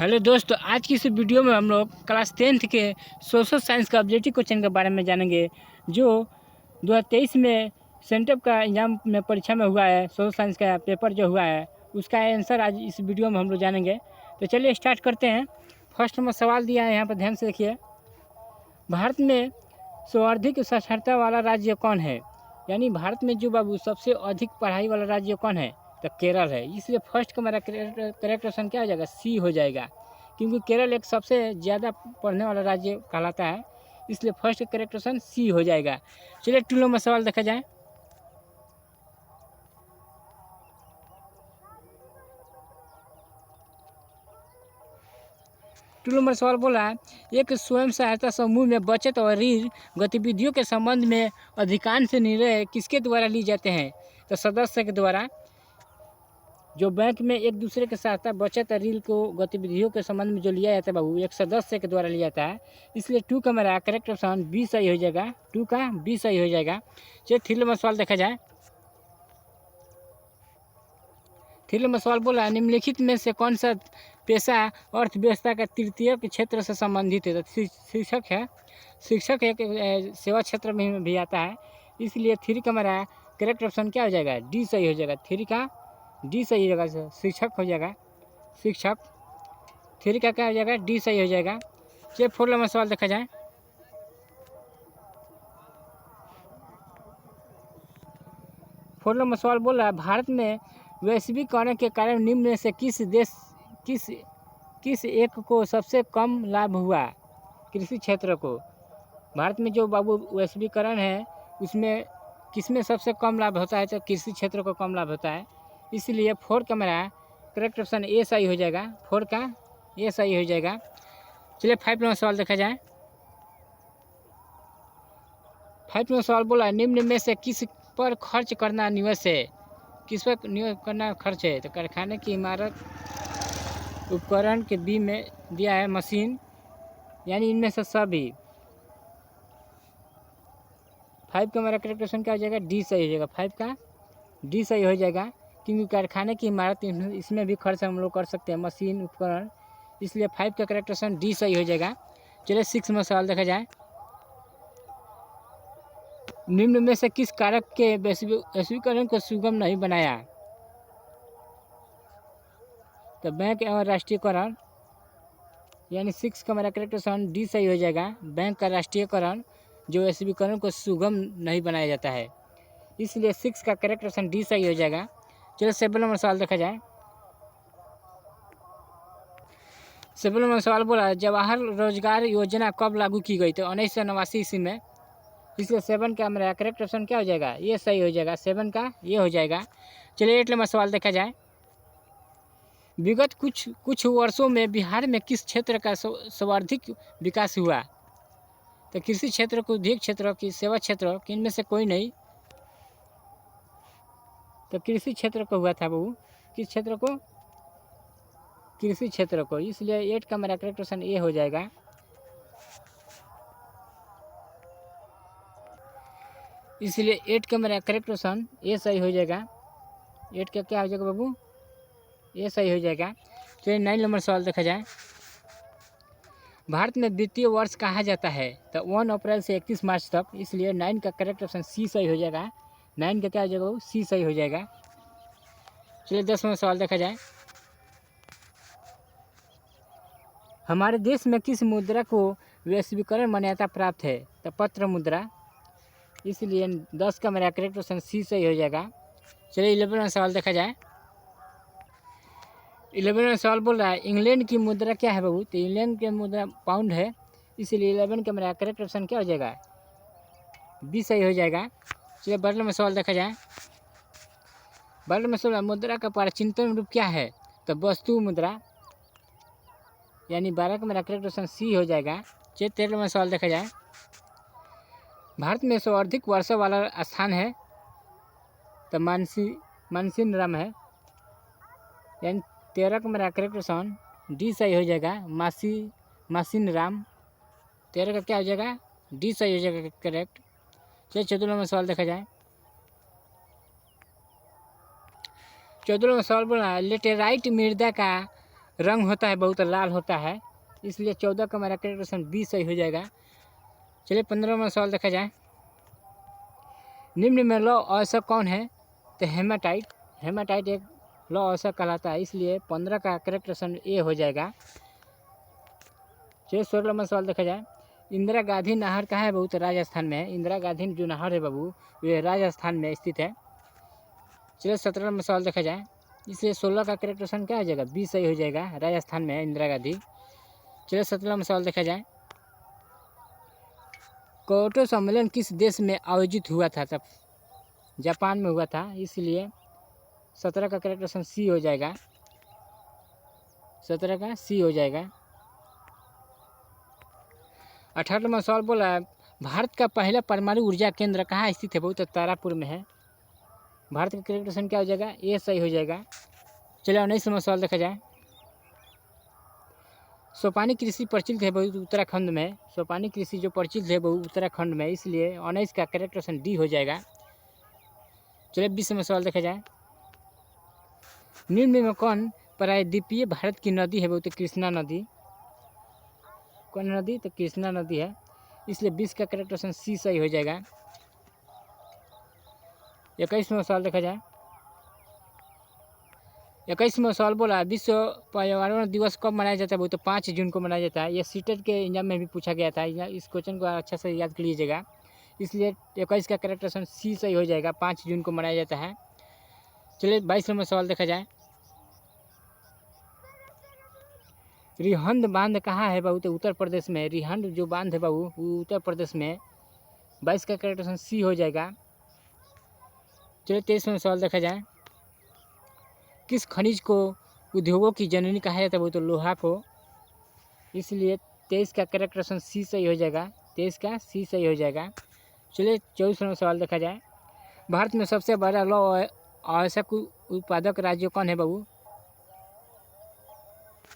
Hello दोस्तों, आज की इस वीडियो में हम लोग क्लास 10th के सोशल साइंस का ऑब्जेक्टिव क्वेश्चन के बारे में जानेंगे जो 2023 में सेंटअप का एग्जाम में परीक्षा में हुआ है। सोशल साइंस का पेपर जो हुआ है उसका आंसर आज इस वीडियो में हम लोग जानेंगे। तो चलिए स्टार्ट करते हैं। फर्स्ट में सवाल दिया है, यहाँ पर ध्यान से देखिए। भारत में सर्वाधिक साक्षरता वाला राज्य कौन है? यानी भारत में जो बाबू सबसे अधिक पढ़ाई वाला राज्य कौन है? तो केरल है। इसलिए फर्स्ट का मेरा करेक्ट ऑप्शन क्या हो जाएगा? सी हो जाएगा, क्योंकि केरल एक सबसे ज़्यादा पढ़ने वाला राज्य कहलाता है। इसलिए फर्स्ट करेक्ट ऑप्शन सी हो जाएगा। चलिए 2 नंबर सवाल देखा जाए। टू नंबर सवाल बोला है, एक स्वयं सहायता समूह में बचत और ऋण गतिविधियों के संबंध में अधिकांश निर्णय किसके द्वारा लिए जाते हैं? तो सदस्य के द्वारा। जो बैंक में एक दूसरे के साथ बचत और ऋण को गतिविधियों के संबंध में जो लिया जाता है बाबू, एक सदस्य के द्वारा लिया जाता है। इसलिए 2 का मेरा करेक्ट ऑप्शन बी सही हो जाएगा। 2 का बी सही हो जाएगा। चलिए 3 नंबर सवाल देखा जाए। 3 नंबर सवाल बोला, निम्नलिखित में से कौन सा पेशा अर्थव्यवस्था का तृतीय क्षेत्र से संबंधित है? तो शिक्षक है। शिक्षक एक सेवा क्षेत्र में भी आता है। इसलिए 3 का मेरा करेक्ट ऑप्शन क्या हो जाएगा? डी सही हो जाएगा। 3 का डी सही हो जाएगा। शिक्षक हो जाएगा। शिक्षक 3 का क्या हो जाएगा? डी सही हो जाएगा। चलिए 4 नंबर सवाल देखा जाए। 4 नंबर सवाल बोल रहा है, भारत में वैश्वीकरण के कारण निम्न में से किस एक को सबसे कम लाभ हुआ? कृषि क्षेत्र को। भारत में जो बाबू वैश्वीकरण है उसमें किसमें सबसे कम लाभ होता है? तो कृषि क्षेत्र को कम लाभ होता है। इसलिए 4 का मेरा करेक्ट ऑप्शन ए सही हो जाएगा। 4 का ए सही हो जाएगा। चलिए 5 नंबर सवाल देखा जाए। 5 नंबर सवाल बोला, निम्न में से किस पर खर्च करना निवेश है? किस पर निवेश करना खर्च है? तो कारखाने की इमारत, उपकरण के बी में दिया है मशीन, यानी इनमें से सभी। 5 का मेरा करेक्ट ऑप्शन क्या हो जाएगा? डी सही हो जाएगा। 5 का डी सही हो जाएगा, क्योंकि कारखाने की इमारत इसमें भी खर्च हम लोग कर सकते हैं, मशीन, उपकरण। इसलिए 5 का करेक्ट ऑप्शन डी सही हो जाएगा। चलिए 6 में सवाल देखा जाए। निम्न में से किस कारक के वैश्वीकरण को सुगम नहीं बनाया? तो बैंक एवं राष्ट्रीयकरण, यानी 6 का मेरा करेक्ट ऑप्शन डी सही हो जाएगा। बैंक का राष्ट्रीयकरण जो वैश्वीकरण को सुगम नहीं बनाया जाता है, इसलिए 6 का करेक्ट ऑप्शन डी सही हो जाएगा। चलो 7 नंबर सवाल देखा जाए। 7 नंबर सवाल बोला, जवाहर रोजगार योजना कब लागू की गई? तो 1989 ईस्वी में। इसलिए 7 का मेरा करेक्ट ऑप्शन क्या हो जाएगा? ये सही हो जाएगा। 7 का ये हो जाएगा। चलिए 8 नंबर सवाल देखा जाए। विगत कुछ वर्षों में बिहार में किस क्षेत्र का सर्वाधिक विकास हुआ? तो कृषि क्षेत्र को, उद्योग क्षेत्र की, सेवा क्षेत्र की, इनमें से कोई नहीं। तो कृषि क्षेत्र को हुआ था बहू। किस क्षेत्र को? कृषि क्षेत्र को। इसलिए 8 का मेरा करेक्ट ऑप्शन ए हो जाएगा। इसलिए 8 का मेरा करेक्ट ऑप्शन ए सही हो जाएगा। 8 का क्या हो जाएगा बाबू? ए सही हो जाएगा। चलिए 9 नंबर सवाल देखा जाए। भारत में वित्तीय वर्ष कहा जाता है? तो 1 अप्रैल से 31 मार्च तक। इसलिए 9 का करेक्ट ऑप्शन सी सही हो जाएगा। 9 का क्या हो जाएगा? सी सही हो जाएगा। चलिए 10 नंबर सवाल देखा जाए। हमारे देश में किस मुद्रा को वैश्वीकरण मान्यता प्राप्त है? तो पत्र मुद्रा। इसलिए 10 का मेरा करेक्ट ऑप्शन सी सही हो जाएगा। चलिए 11 नंबर सवाल देखा जाए। 11 में सवाल बोल रहा है, इंग्लैंड की मुद्रा क्या है बाबू? तो इंग्लैंड की मुद्रा पाउंड है। इसलिए 11 का मेरा करेक्ट ऑप्शन क्या हो जाएगा? बी सही हो जाएगा। चलिए 12 में सवाल देखा जाए। 12 में सवाल, मुद्रा का प्राचीनतम रूप क्या है? तो वस्तु मुद्रा, यानी 12 का मेरा करेक्ट ऑप्शन सी हो जाएगा। चलिए 13 में सवाल देखा जाए। भारत में सर्वाधिक वर्षा वाला स्थान है? तो मानसीनराम है, यानी 13 का मेरा करेक्ट ऑप्शन डी सही हो जाएगा। मासीनराम। 13 का क्या हो जाएगा? डी सही हो जाएगा करेक्ट। चलिए 14 में सवाल देखा जाए। 14 में सवाल बोला, लेटेराइट मृदा का रंग होता है बहुत लाल होता है, इसलिए 14 का हमारा करेक्ट ऑप्शन बी सही हो जाएगा। चलिए 15वां सवाल देखा जाए। निम्न में लौ ऐसा कौन है? तो हेमाटाइट। हेमाटाइट एक लौ ऐसा कहलाता है, इसलिए 15 का करेक्ट ऑप्शन ए हो जाएगा। चलिए 16वां सवाल देखा जाए। इंदिरा गांधी नहर कहाँ है बाबू? तो राजस्थान में है। इंदिरा गांधी जो नहर है बाबू ये राजस्थान में स्थित है। चलिए 17वां सवाल देखा जाए। इसलिए 16 का करेक्ट ऑप्शन क्या हो जाएगा? बी सही हो जाएगा, राजस्थान में है इंदिरा गांधी। चलिए 17वां सवाल देखा जाए। क्योटो सम्मेलन किस देश में आयोजित हुआ था? तब जापान में हुआ था, इसलिए 17 का करेक्ट ऑप्शन सी हो जाएगा। 17 का सी हो जाएगा। 18वां सवाल बोला भारत का पहला परमाणु ऊर्जा केंद्र कहाँ स्थित है? बहुत तारापुर में है। भारत का करेक्ट ऑप्शन क्या हो जाएगा? ए सही हो जाएगा। चलिए 19वां सवाल देखा जाए। सोपानी कृषि प्रचलित है बहुत उत्तराखंड में। सोपानी कृषि जो प्रचलित है बहुत उत्तराखंड में, इसलिए 19 का करेक्ट ऑप्शन डी हो जाएगा। चलिए 20वां सवाल देखा जाए। निम्न में कौन प्रायद्वीपीय भारत की नदी है? बहुत कृष्णा नदी। कौन नदी? तो कृष्णा नदी है, इसलिए 20 का करेक्ट ऑप्शन सी सही हो जाएगा। 21वां सवाल देखा जाए। 21वां सवाल बोला विश्व पर्यावरण दिवस कब मनाया जाता है? वो तो 5 जून को मनाया जाता है। ये सीटेट के एग्जाम में भी पूछा गया था, इस क्वेश्चन को अच्छा से याद कर लीजिएगा। इसलिए 21 का करेक्ट ऑप्शन सी सही हो जाएगा, 5 जून को मनाया जाता है। चलिए 22वां सवाल देखा जाए। रिहंद बांध कहाँ है बाबू? तो उत्तर प्रदेश में। रिहंद जो बांध है बाबू वो उत्तर प्रदेश में। 22 का करेक्ट ऑप्शन सी हो जाएगा। चलिए 23वां सवाल देखा जाए। किस खनिज को उद्योगों की जननी कहा जाता है? वो तो लोहा को, इसलिए 23 का करेक्ट ऑप्शन सी सही हो जाएगा। 23 का सी सही हो जाएगा। चलिए 24वां सवाल देखा जाए। भारत में सबसे बड़ा लौह आवश्यक उत्पादक राज्य कौन है बाबू?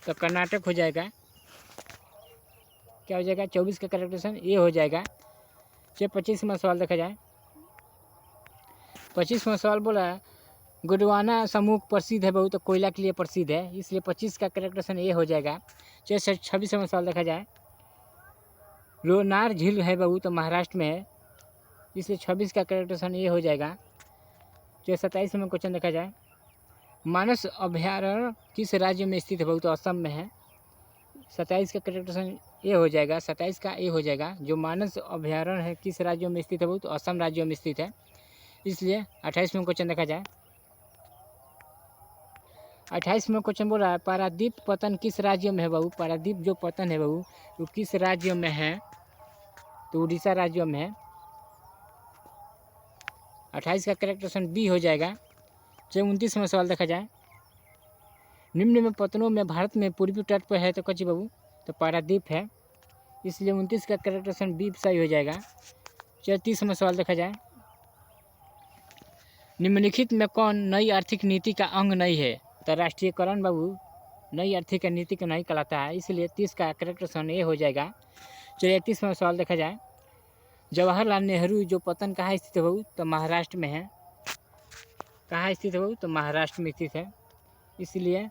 तो कर्नाटक हो जाएगा। क्या हो जाएगा? 24 का करेक्ट ऑप्शन ए हो जाएगा। चलिए 25वां सवाल देखा जाए। 25वां सवाल बोला गोंडवाना समूह प्रसिद्ध है बहुत, तो कोयला के लिए प्रसिद्ध है, इसलिए 25 का करेक्ट ऑप्शन ए हो जाएगा। चलिए 26वां सवाल देखा जाए। लोनार झील है बाबू तो महाराष्ट्र में है, इसलिए 26 का करेक्ट ऑप्शन ए हो जाएगा। चलिए 27वां क्वेश्चन देखा जाए। मानस अभयारण्य किस राज्य में स्थित है बाबू? तो असम में है। 27 का करेक्ट ऑप्शन ए हो जाएगा। 27 का ए हो जाएगा। जो मानस अभयारण्य है किस राज्यों में स्थित है बाबू? तो असम राज्यों में स्थित है, इसलिए 28वां क्वेश्चन देखा जाए। 28वां क्वेश्चन बोल रहा है पारादीप पतन किस राज्य में है बाबू? पारादीप जो पतन है बाबू वो किस राज्य में है? तो उड़ीसा राज्य में है। 28 का करेक्ट ऑप्शन बी हो जाएगा। चलिए 29वां सवाल देखा जाए। निम्न में पतनों में भारत में पूर्वी तट पर है तो कच्ची बाबू? तो पारादीप है, इसलिए 29 का करेक्ट ऑप्शन बी सही हो जाएगा। चलिए 30वां सवाल देखा जाए। निम्नलिखित में कौन नई आर्थिक नीति का अंग नहीं है? तो राष्ट्रीयकरण बाबू नई आर्थिक नीति का नहीं कहलाता है, इसलिए 30 का करेक्ट ऑप्शन ए हो जाएगा। चलिए 31वां सवाल देखा जाए। जवाहरलाल नेहरू जो पतन कहाँ स्थित है बाबू? तो महाराष्ट्र में है। कहाँ स्थित है बाबू? तो महाराष्ट्र में स्थित है, इसलिए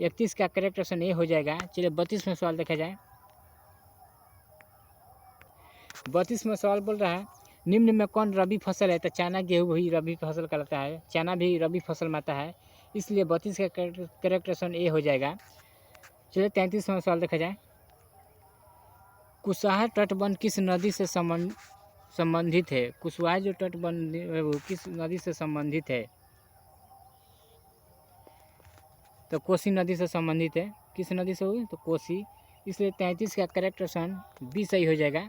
31 का करेक्ट ऑप्शन ए हो जाएगा। चलिए 32वां सवाल देखा जाए। 32वां सवाल बोल रहा है निम्न में कौन रबी फसल है? तो चना गेहूँ भी रबी फसल कहलाता है, चना भी रबी फसल में आता है, इसलिए 32 का करेक्ट ऑप्शन ए हो जाएगा। चलिए 33वां सवाल देखा जाए। कुशवाहा तटबंध किस नदी से संबंधित है? कुशवाहा जो तटबंध है वो किस नदी से संबंधित है? तो कोसी नदी से संबंधित है। किस नदी से हुई? तो कोसी, इसलिए 33 का करेक्ट ऑप्शन बी सही हो जाएगा।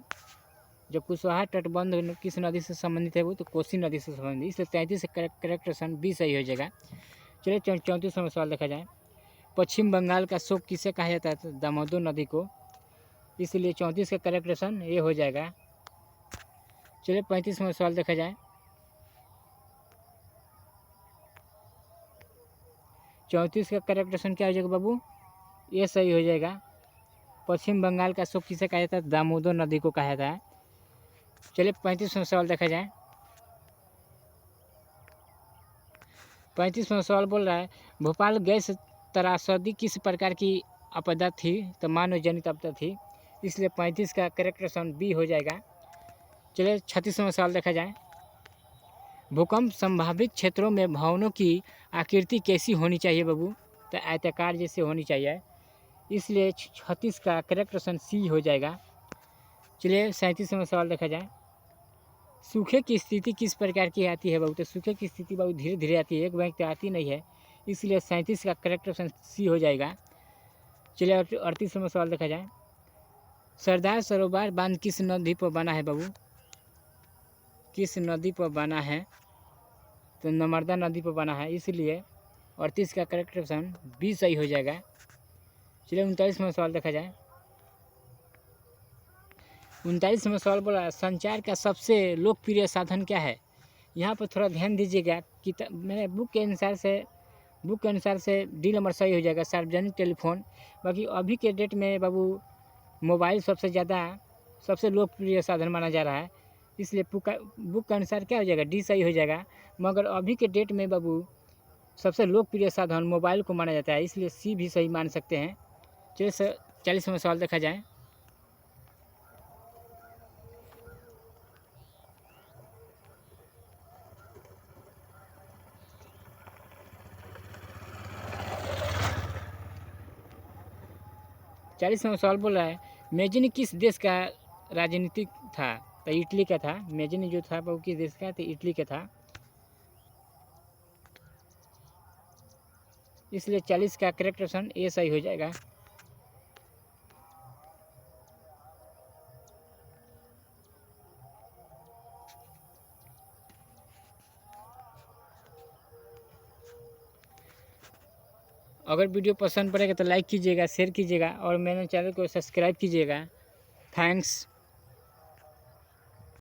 जो कुशवाहा तटबंध किस नदी से संबंधित है वो तो कोसी नदी से संबंधित, इसलिए 33 का करेक्ट ऑप्शन बी सही हो जाएगा। चलिए 34वां सवाल देखा जाए। पश्चिम बंगाल का शोक किसे कहा जाता है? तो दामोदर नदी को, इसलिए 34 का करेक्ट ऑप्शन ए हो जाएगा। चलिए 35वां सवाल देखा जाए। 34 का करेक्ट ऑप्शन क्या हो जाएगा बाबू? ये सही हो जाएगा। पश्चिम बंगाल का शोक किसे कहा जाता है? दामोदर नदी को कहा जाता है। चलिए 35वां सवाल देखा जाए। 35वां सवाल बोल रहा है भोपाल गैस त्रासदी किस प्रकार की आपदा थी, तो मानव जनित आपदा थी, इसलिए 35 का करेक्ट ऑप्शन बी हो जाएगा। चलिए 36वां सवाल देखा जाए। भूकंप संभावित क्षेत्रों में भवनों की आकृति कैसी होनी चाहिए बाबू, तो आयताकार जैसे होनी चाहिए, इसलिए 36 का करेक्ट ऑप्शन सी हो जाएगा। चलिए 37वां सवाल देखा जाए। सूखे की स्थिति किस प्रकार की आती है बाबू, तो सूखे की स्थिति बाबू धीरे धीरे आती है, एक बैंक तो आती नहीं है, इसलिए 37 का करेक्ट ऑप्शन सी हो जाएगा। चलिए 38वां सवाल देखा जाए। सरदार सरोवर बांध किस नदी पर बना है बाबू, किस नदी पर बना है, तो नर्मदा नदी पर बना है, इसलिए 38 का करेक्ट ऑप्शन बी सही हो जाएगा। चलिए 39वां सवाल देखा जाए। 39वां सवाल बोला संचार का सबसे लोकप्रिय साधन क्या है। यहाँ पर थोड़ा ध्यान दीजिएगा कि मैंने बुक के अनुसार से डी नंबर सही हो जाएगा, सार्वजनिक टेलीफोन। बाकी अभी के डेट में बाबू मोबाइल सबसे लोकप्रिय साधन माना जा रहा है, इसलिए बुक के अनुसार क्या हो जाएगा, डी सही हो जाएगा। मगर अभी के डेट में बाबू सबसे लोकप्रिय साधन मोबाइल को माना जाता है, इसलिए सी भी सही मान सकते हैं। चलिए 40वां सवाल देखा जाए। चालीसवां सवाल बोल रहा है मेजिनी किस देश का राजनीतिक था, तो इटली का था। मेजिनी जो था वो किस देश का, तो इटली का था, इसलिए 40 का करेक्ट ऑप्शन ए सही हो जाएगा। अगर वीडियो पसंद पड़ेगा तो लाइक कीजिएगा, शेयर कीजिएगा और मेरे चैनल को सब्सक्राइब कीजिएगा। थैंक्स।